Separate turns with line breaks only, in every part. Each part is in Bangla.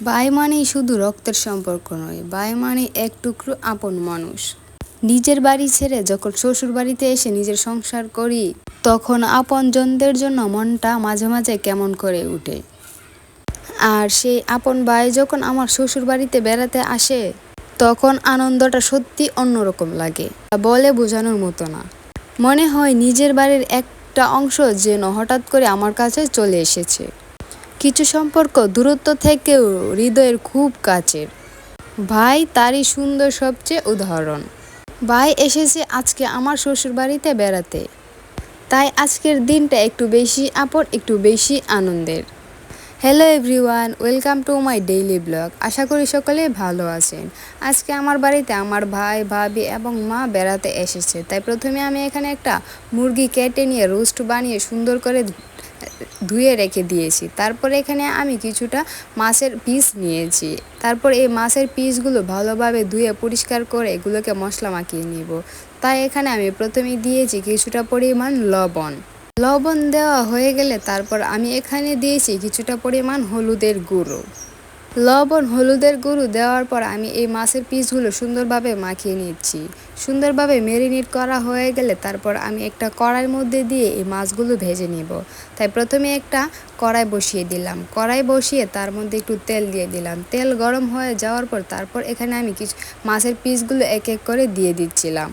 ভাই মানেই শুধু রক্তের সম্পর্ক নয়, ভাই মানে এক টুকরো আপন মানুষ। নিজের বাড়ি ছেড়ে যখন শ্বশুর বাড়িতে এসে নিজের সংসার করি, তখন আপনজনদের জন্য মনটা মাঝে মাঝে কেমন করে ওঠে। আর সেই আপন ভাই যখন আমার শ্বশুর বাড়িতে বেড়াতে আসে, তখন আনন্দটা সত্যি অন্যরকম লাগে, বলে বোঝানোর মতো না। মনে হয় নিজের বাড়ির একটা অংশ যেন হঠাৎ করে আমার কাছে চলে এসেছে। কিছু সম্পর্ক দূরত্ব থেকেও হৃদয়ের খুব কাছের। ভাই তারই সুন্দর সবচেয়ে উদাহরণ। ভাই এসেছে আজকে আমার শ্বশুর বাড়িতে বেড়াতে, তাই আজকের দিনটা একটু বেশি আপন, একটু বেশি আনন্দের। Hello everyone, welcome to my daily blog. আশা করি সকলে ভালো আছেন। আজকে আমার বাড়িতে আমার ভাই, ভাবি এবং মা বেড়াতে এসেছে, তাই প্রথমে আমি এখানে একটা মুরগি কেটে নিয়ে রোস্ট বানিয়ে সুন্দর করে ধুয়ে রেখে দিয়েছি। তারপরে এখানে আমি কিছুটা মাছের পিস নিয়েছি। তারপর এই মাছের পিসগুলো ভালোভাবে ধুয়ে পরিষ্কার করে এগুলোকে মশলা মাখিয়ে নিব। তাই এখানে আমি প্রথমে দিয়েছি কিছুটা পরিমাণ লবণ। লবণ দেওয়া হয়ে গেলে তারপর আমি এখানে দিয়েছি কিছুটা পরিমাণ হলুদের গুঁড়ো। লবণ হলুদের গুঁড়ো দেওয়ার পর আমি এই মাছের পিসগুলো সুন্দরভাবে মাখিয়ে নিচ্ছি। সুন্দরভাবে ম্যারিনেট করা হয়ে গেলে তারপর আমি একটা কড়াইয়ের মধ্যে দিয়ে এই মাছগুলো ভেজে নিব। তাই প্রথমে একটা কড়াই বসিয়ে দিলাম। কড়াই বসিয়ে তার মধ্যে একটু তেল দিয়ে দিলাম। তেল গরম হয়ে যাওয়ার পর তারপর এখানে আমি কিছু মাছের পিসগুলো এক এক করে দিয়ে দিচ্ছিলাম।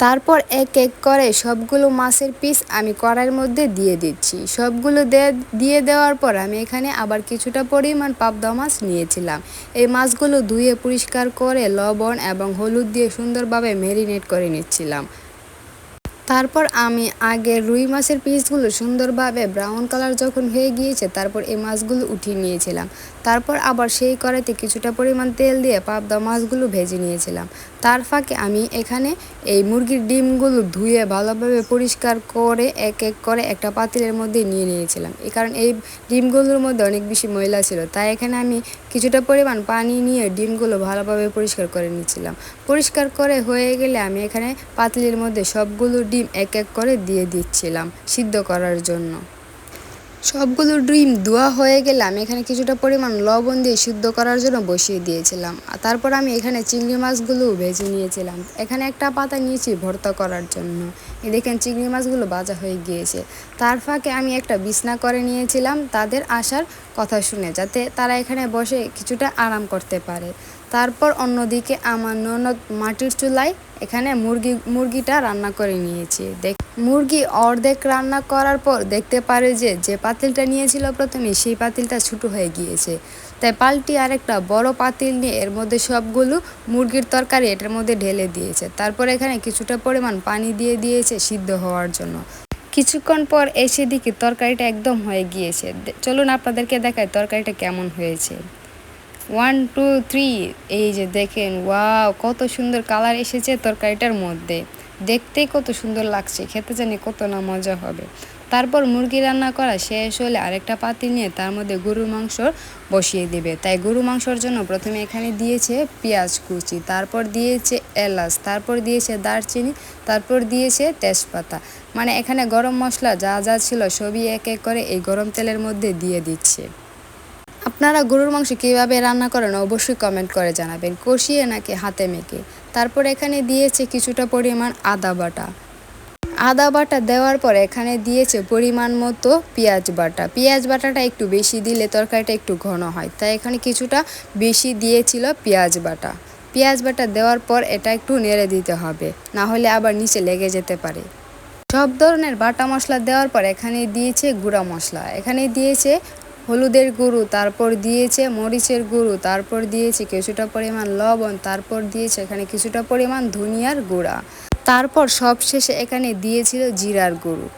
তারপর এক এক করে সবগুলো মাছের পিস আমি কড়াইয়ের মধ্যে দিয়ে দিচ্ছি। সবগুলো দিয়ে দেওয়ার পর আমি এখানে আবার কিছুটা পরিমাণ পাবদা মাছ নিয়েছিলাম। এই মাছগুলো ধুয়ে পরিষ্কার করে লবণ এবং হলুদ দিয়ে সুন্দরভাবে ম্যারিনেট করে নিচ্ছিলাম। তারপর আমি আগে রুই মাছের পিসগুলো সুন্দরভাবে ব্রাউন কালার যখন হয়ে গিয়েছে তারপর এই মাছগুলো উঠিয়ে নিয়েছিলাম। তারপর আবার সেই কড়াইতে কিছুটা পরিমাণ তেল দিয়ে পাবদা মাছগুলো ভেজে নিয়েছিলাম। তার ফাঁকে আমি এখানে এই মুরগির ডিমগুলো ধুয়ে ভালোভাবে পরিষ্কার করে এক এক করে একটা পাতিলের মধ্যে নিয়ে নিয়েছিলাম। কারণ এই ডিমগুলোর মধ্যে অনেক বেশি ময়লা ছিল, তাই এখানে আমি কিছুটা পরিমাণ পানি নিয়ে ডিমগুলো ভালোভাবে পরিষ্কার করে নিয়েছিলাম। পরিষ্কার করে হয়ে গেলে আমি এখানে পাতিলের মধ্যে সবগুলো ডিম এক এক করে দিয়ে দিচ্ছিলাম সিদ্ধ করার জন্য। সবগুলো ডিম ধোয়া হয়ে গেলে আমি এখানে কিছুটা পরিমাণ লবণ দিয়ে সিদ্ধ করার জন্য বসিয়ে দিয়েছিলাম। আর তারপর আমি এখানে চিংড়ি মাছগুলো ভেজে নিয়েছিলাম। এখানে একটা পাতা নিয়েছি ভর্তা করার জন্য। দেখেন চিংড়ি মাছগুলো ভাজা হয়ে গিয়েছে। তার ফাঁকে আমি একটা বিছনা করে নিয়েছিলাম তাদের আসার কথা শুনে, যাতে তারা এখানে বসে কিছুটা আরাম করতে পারে। তারপর অন্যদিকে আমার ননদ মাটির চুলায় এখানে মুরগিটা রান্না করে নিয়েছি। মুরগি অর্ধেক রান্না করার পর দেখতে পারে যে পাতিলটা নিয়েছিল প্রথমে সেই পাতিলটা ছোটো হয়ে গিয়েছে। তাই পাল্টি আরেকটা বড় পাতিল নিয়ে এর মধ্যে সবগুলো মুরগির তরকারি এটার মধ্যে ঢেলে দিয়েছে। তারপর এখানে কিছুটা পরিমাণ পানি দিয়ে দিয়েছে সিদ্ধ হওয়ার জন্য। কিছুক্ষণ পর এসে দেখি তরকারিটা একদম হয়ে গিয়েছে। চলুন আপনাদেরকে দেখাই তরকারিটা কেমন হয়েছে। 1 2 3, এই যে দেখেন, ওয়াও কত সুন্দর কালার এসেছে তরকারিটার মধ্যে। দেখতেই কত সুন্দর লাগছে, খেতে জানি কত না মজা হবে। তারপর মুরগি রান্না করা শেষ হলে আরেকটা পাতিল নিয়ে তার মধ্যে গরুর মাংস বসিয়ে দেবে। তাই গরু মাংসর জন্য প্রথমে এখানে দিয়েছে পেঁয়াজ কুচি, তারপর দিয়েছে এলাচ, তারপর দিয়েছে দারচিনি, তারপর দিয়েছে তেজপাতা। মানে এখানে গরম মশলা যা যা ছিল সবই এক এক করে এই গরম তেলের মধ্যে দিয়ে দিচ্ছে। আপনারা গরুর মাংস কীভাবে রান্না করেন অবশ্যই কমেন্ট করে জানাবেন, কষিয়ে নাকি হাতে মেখে। তারপর এখানে দিয়েছে কিছুটা পরিমাণ আদা বাটা। আদা বাটা দেওয়ার পর এখানে দিয়েছে পরিমাণ মতো পেঁয়াজ বাটা। পেঁয়াজ বাটাটা একটু বেশি দিলে তরকারিটা একটু ঘন হয়, তাই এখানে কিছুটা বেশি দিয়েছিল পেঁয়াজ বাটা। পেঁয়াজ বাটা দেওয়ার পর এটা একটু নেড়ে দিতে হবে, না হলে আবার নিচে লেগে যেতে পারে। সব ধরনের বাটা মশলা দেওয়ার পর এখানে দিয়েছে গুঁড়া মশলা। এখানে দিয়েছে হলুদের গুঁড়ো, তারপর দিয়েছে মরিচের গুঁড়ো, তারপর দিয়েছে কিছুটা পরিমাণ লবণ, তারপর দিয়েছে এখানে কিছুটা পরিমাণ ধনিয়ার গুঁড়া, তারপর সবশেষে এখানে দিয়েছিল জিরার গুঁড়ো।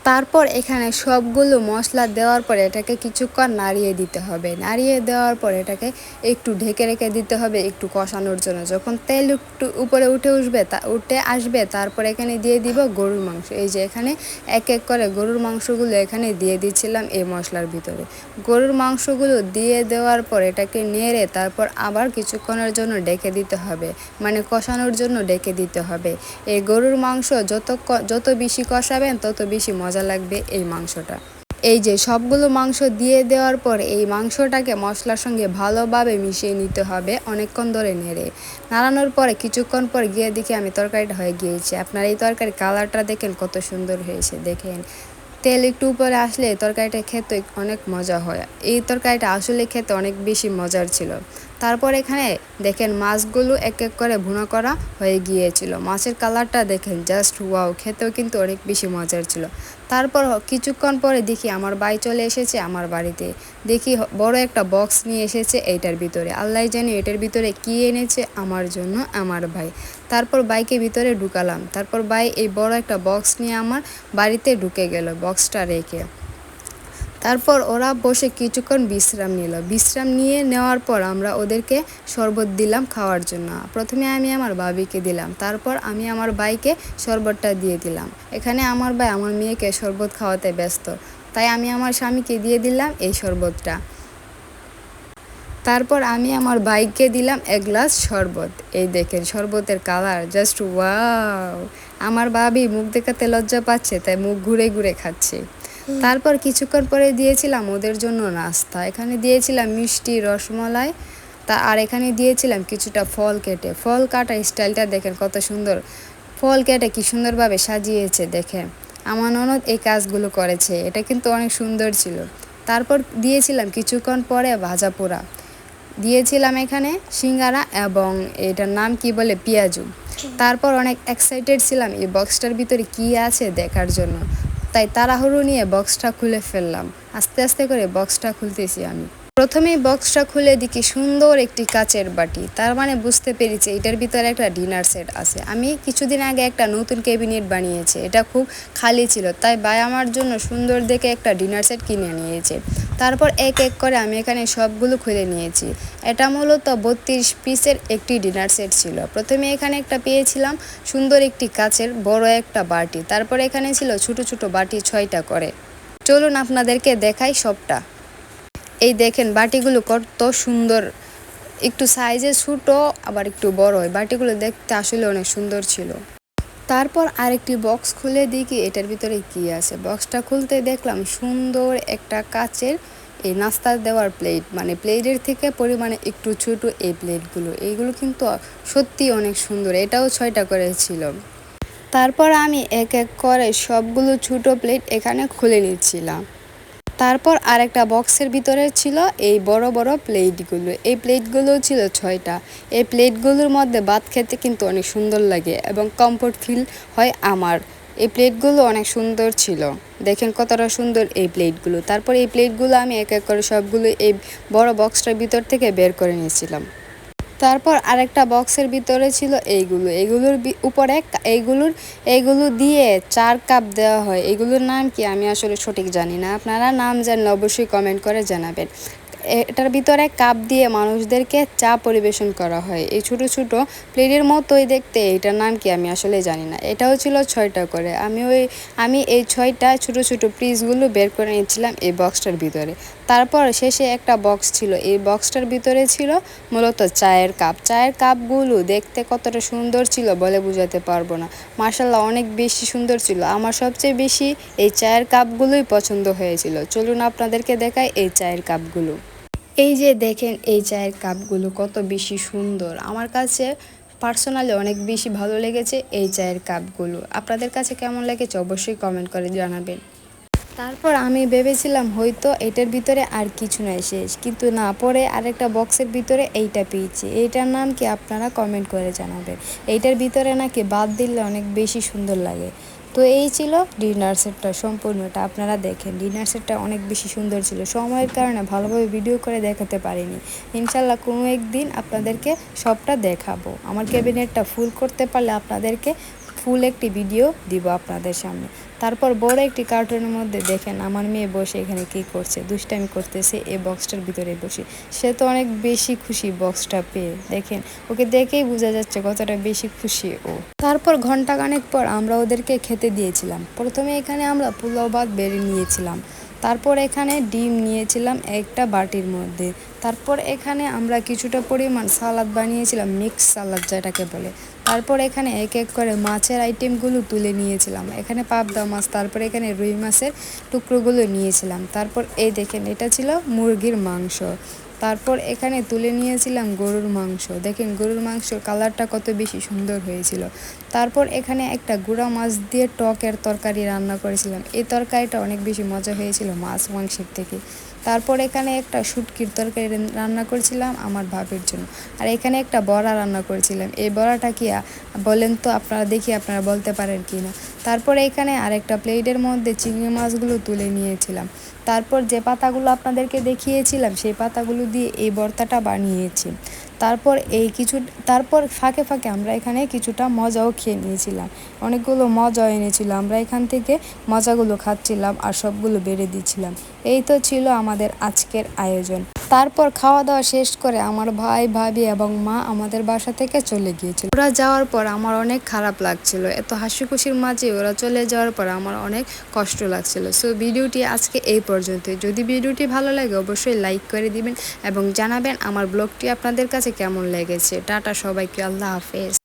তারপর এখানে সবগুলো মশলা দেওয়ার পর এটাকে কিছুক্ষণ নাড়িয়ে দিতে হবে। নাড়িয়ে দেওয়ার পর এটাকে একটু ঢেকে রেখে দিতে হবে একটু কষানোর জন্য। যখন তেল একটু উপরে উঠে আসবে তারপর এখানে দিয়ে দিব গরুর মাংস। এই যে এখানে এক এক করে গরুর মাংসগুলো এখানে দিয়ে দিচ্ছিলাম এই মশলার ভিতরে। গরুর মাংসগুলো দিয়ে দেওয়ার পর এটাকে নেড়ে তারপর আবার কিছুক্ষণের জন্য ডেকে দিতে হবে, মানে কষানোর জন্য ডেকে দিতে হবে। এই গরুর মাংস যত বেশি কষাবেন তত বেশি মজা লাগবে এই মাংসটা। এই যে সবগুলো মাংস দিয়ে দেওয়ার পর এই মাংসটাকে মশলার সঙ্গে ভালোভাবে মিশিয়ে নিতে হবে অনেকক্ষণ ধরে নেড়ে নাড়ানোর পরে কিছুক্ষণ পর গিয়ে দেখি আমি তরকারিটা হয়ে গিয়েছে। আপনার এই তরকারি কালারটা দেখেন কত সুন্দর হয়েছে, দেখেন তেল একটু উপরে আসলে তরকারিটা খেতে অনেক মজা হয়। এই তরকারিটা আসলে খেতে অনেক বেশি মজার ছিল। তারপর এখানে দেখেন মাছগুলো এক এক করে ভুনা করা হয়ে গিয়েছিল। মাছের কালারটা দেখেন জাস্ট ওয়াও, খেতেও কিন্তু অনেক বেশি মজার ছিল। তারপর কিছুক্ষণ পরে দেখি আমার ভাই চলে এসেছে আমার বাড়িতে। দেখি বড় একটা বক্স নিয়ে এসেছে এইটার ভিতরে। আল্লাহ জানি এটার ভিতরে কি এনেছে আমার জন্য আমার ভাই। তারপর বাইকে ভিতরে ঢুকালাম। তারপর ভাই এই বড় একটা বক্স নিয়ে আমার বাড়িতে ঢুকে গেল বক্সটা রেখে। তারপর ওরা বসে কিছুক্ষণ বিশ্রাম নিল। বিশ্রাম নিয়ে নেওয়ার পর আমরা ওদেরকে শরবত দিলাম খাওয়ার জন্য। প্রথমে আমি আমার ভাবিকে দিলাম, তারপর আমি আমার ভাইকে শরবতটা দিয়ে দিলাম। এখানে আমার ভাই আমার মেয়েকে শরবত খাওয়াতে ব্যস্ত, তাই আমি আমার স্বামীকে দিয়ে দিলাম এই শরবতটা। তারপর আমি আমার ভাইকে দিলাম এক গ্লাস শরবত। এই দেখেন শরবতের কালার জাস্ট ওয়াও। আমার ভাবি মুখ দেখাতে লজ্জা পাচ্ছে, তাই মুখ ঘুরে ঘুরে খাচ্ছে। তারপর কিছুক্ষণ পরে দিয়েছিলাম ওদের জন্য নাস্তা। এখানে দিয়েছিলাম মিষ্টি, রসমলাই, আর এখানে দিয়েছিলাম কিছুটা ফল কেটে। ফল কাটার স্টাইলটা দেখেন কত সুন্দর, ফল কেটে কি সুন্দরভাবে সাজিয়েছে দেখেন। আমার ননদ এই কাজগুলো করেছে, এটা কিন্তু অনেক সুন্দর ছিল। তারপর দিয়েছিলাম কিছুক্ষণ পরে ভাজা পোড়া, দিয়েছিলাম এখানে সিঙ্গারা এবং এটার নাম কি বলে পেঁয়াজু। তারপর অনেক এক্সাইটেড ছিলাম এই বক্সটার ভিতরে কি আছে দেখার জন্য, তাই তাড়াহুড়ো নিয়ে বক্সটা খুলে ফেললাম। আস্তে আস্তে করে বক্সটা খুলতেছি আমি। প্রথমেই বক্সটা খুলে দেখি সুন্দর একটি কাচের বাটি, তার মানে বুঝতে পেরেছি এটার ভিতরে একটা ডিনার সেট আছে। আমি কিছুদিন আগে একটা নতুন ক্যাবিনেট বানিয়েছি, এটা খুব খালি ছিল, তাই ভাই আমার জন্য সুন্দর দেখে একটা ডিনার সেট কিনে নিয়েছে। তারপর এক এক করে আমি এখানে সবগুলো খুলে নিয়েছি। এটা মূলত 32 পিসের একটি ডিনার সেট ছিল। প্রথমে এখানে একটা পেয়েছিলাম সুন্দর একটি কাচের বড় একটা বাটি, তারপর এখানে ছিল ছোট ছোট বাটি 6টা করে। চলুন আপনাদেরকে দেখাই সবটা। এই দেখেন বাটিগুলো কত সুন্দর, একটু সাইজে ছোটো আবার একটু বড় হয়। বাটিগুলো দেখতে আসলে অনেক সুন্দর ছিল। তারপর আরেকটি বক্স খুলে দেখি এটার ভিতরে কি আছে। বক্সটা খুলতে দেখলাম সুন্দর একটা কাচের এই নাস্তা দেওয়ার প্লেট, মানে প্লেটের থেকে পরিমাণে একটু ছোট এই প্লেটগুলো। এইগুলো কিন্তু সত্যি অনেক সুন্দর, এটাও 6টা করে ছিল। তারপর আমি এক এক করে সবগুলো ছোট প্লেট এখানে খুলে নিচ্ছিলাম। তারপর আরেকটা বক্সের ভিতরে ছিল এই বড় বড় প্লেটগুলো। এই প্লেটগুলো ছিল 6টা। এই প্লেটগুলোর মধ্যে ভাত খেতে কিন্তু অনেক সুন্দর লাগে এবং কমফোর্ট ফিল হয় আমার। এই প্লেটগুলো অনেক সুন্দর ছিল, দেখেন কতটা সুন্দর এই প্লেটগুলো। তারপর এই প্লেটগুলো আমি এক এক করে সবগুলো এই বড় বক্সটার ভিতর থেকে বের করে নিয়েছিলাম। তারপর আরেকটা বক্সের ভিতরে ছিল এইগুলোর উপরে এইগুলো দিয়ে 4 কাপ দেওয়া হয়। এগুলোর নাম কি আমি আসলে সঠিক জানি না, আপনারা নাম জানলে অবশ্যই কমেন্ট করে জানাবেন। এটার ভিতরে কাপ দিয়ে মানুষদেরকে চা পরিবেশন করা হয়। এই ছোট ছোট প্লেটের মতোই দেখতে, এটার নাম কি আমি আসলে জানি না। এটাও ছিল 6টা করে। আমি এই 6টা ছোট ছোট পিসগুলো বের করে নিচ্ছিলাম এই বক্সটার ভিতরে। তারপর শেষে একটা বক্স ছিল, এই বক্সটার ভিতরে ছিল মূলত চায়ের কাপ। চায়ের কাপগুলো দেখতে কতটা সুন্দর ছিল বলে বোঝাতে পারবো না। মাশাআল্লাহ অনেক বেশি সুন্দর ছিল। আমার সবচেয়ে বেশি এই চায়ের কাপগুলোই পছন্দ হয়েছিল। চলুন আপনাদেরকে দেখাই এই চায়ের কাপগুলো। এই যে দেখেন এই চায়ের কাপগুলো কত বেশি সুন্দর, আমার কাছে পার্সোনালি অনেক বেশি ভালো লেগেছে এই চায়ের কাপগুলো। আপনাদের কাছে কেমন লেগেছে অবশ্যই কমেন্ট করে জানাবেন। তারপর আমি ভেবেছিলাম হয়তো এটার ভিতরে আর কিছু নাই, শেষ, কিন্তু না, পরে আরেকটা বক্সের ভিতরে এইটা পেয়েছি। এইটার নাম কি আপনারা কমেন্ট করে জানাবেন। এইটার ভিতরে নাকি ভাত দিলে অনেক বেশি সুন্দর লাগে। তো এই ছিল ডিনার সেটটা সম্পূর্ণটা। আপনারা দেখেন ডিনার সেটটা অনেক বেশি সুন্দর ছিল। সময়ের কারণে ভালোভাবে ভিডিও করে দেখাতে পারিনি। ইনশাল্লাহ কোনো একদিন আপনাদেরকে সবটা দেখাবো। আমার ক্যাবিনেটটা ফুল করতে পারলে আপনাদেরকে ফুল একটি ভিডিও দিব আপনাদের সামনে। তারপর বড় একটি কার্টুনের মধ্যে দেখেন আমার মেয়ে বসে এখানে কি করছে, দুষ্টামি করতেছে এই বক্সটার ভিতরে বসে। সে তো অনেক বেশি খুশি বক্সটা পেয়ে, দেখেন ওকে দেখেই বোঝা যাচ্ছে কতটা বেশি খুশি ও। তারপর ঘন্টাখানেক পর আমরা ওদেরকে খেতে দিয়েছিলাম। প্রথমে এখানে আমরা পোলাও ভাত বেড়ে নিয়েছিলাম। তারপর এখানে ডিম নিয়েছিলাম একটা বাটির মধ্যে। তারপর এখানে আমরা কিছুটা পরিমাণ সালাদ বানিয়েছিলাম, মিক্স সালাদ যেটাকে বলে। তারপর এখানে এক এক করে মাছের আইটেমগুলো তুলে নিয়েছিলাম। এখানে পাবদা মাছ, তারপর এখানে রুই মাছের টুকরোগুলো নিয়েছিলাম। তারপর এই দেখেন এটা ছিল মুরগির মাংস। তারপর এখানে তুলে নিয়েছিলাম গরুর মাংস। দেখেন গরুর মাংসর কালারটা কত বেশি সুন্দর হয়েছিল। তারপর এখানে একটা গুঁড়া মাছ দিয়ে টকের তরকারি রান্না করেছিলাম। এই তরকারিটা অনেক বেশি মজা হয়েছিল মাছ মাংসের থেকে। তারপর এখানে একটা শুটকির তরকারি রান্না করেছিলাম আমার ভাবির জন্য। আর এখানে একটা বড়া রান্না করেছিলাম। এই বড়াটা কি বলেন তো আপনারা, দেখি আপনারা বলতে পারেন কি না। তারপর এখানে আরেকটা প্লেটের মধ্যে চিংড়ি মাছগুলো তুলে নিয়েছিলাম। তারপর যে পাতাগুলো আপনাদেরকে দেখিয়েছিলাম সেই পাতাগুলো দিয়ে এই ভর্তাটা বানিয়েছি। তারপর ফাঁকে ফাঁকে আমরা এখানে কিছুটা মজাও খেয়ে নিয়েছিলাম। অনেকগুলো মজাও এনেছিল, আমরা এখান থেকে মজাগুলো খাচ্ছিলাম আর সবগুলো বেড়ে দিচ্ছিলাম। এই তো ছিল আমাদের আজকের আয়োজন। তারপর খাওয়া দাওয়া শেষ করে আমার ভাই, ভাবি এবং মা আমাদের বাসা থেকে চলে গিয়েছিল। ওরা যাওয়ার পর আমার অনেক খারাপ লাগছিল। এত হাসি খুশির মাঝে ওরা চলে যাওয়ার পর আমার অনেক কষ্ট লাগছিল। সো ভিডিওটি আজকে এই পর্যন্তই। যদি ভিডিওটি ভালো লাগে অবশ্যই লাইক করে দিবেন এবং জানাবেন আমার ব্লগটি আপনাদের কাছে কেমন লেগেছে। টাটা সবাইকে, আল্লাহ হাফেজ।